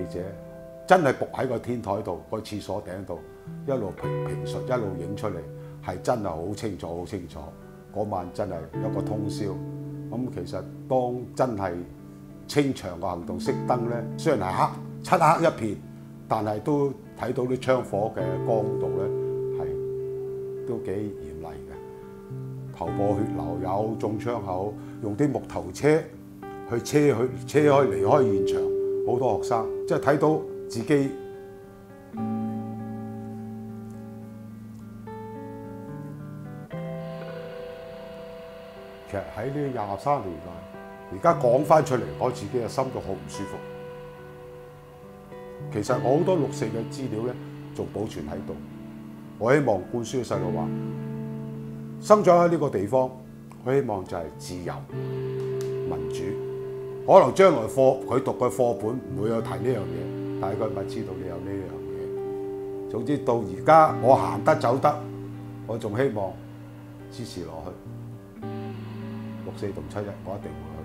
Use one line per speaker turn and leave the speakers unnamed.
者，真係伏喺個天台度，個廁所頂度，一路評述，一路影出嚟，係真係好清楚，好清楚。嗰晚真係一個通宵。咁其實當真係清場個行動熄燈咧，雖然係黑漆黑一片，但係都睇到啲槍火嘅光度咧係都幾嚴厲嘅，頭破血流，有中槍口，用啲木頭車去車開離開現場，好多學生即係睇到自己。其實喺呢23年代，而家講翻出嚟，我自己嘅心都好唔舒服。其實我好多6·4嘅資料咧，仲保存喺度。我希望灌輸細路話，生長喺呢個地方，我希望就係自由、民主。可能將來佢讀嘅課本唔會有提呢樣嘢，但係佢咪知道你有呢樣嘢。總之到而家我行得走得，我仲希望支持落去。6·4同7·1，我一定會。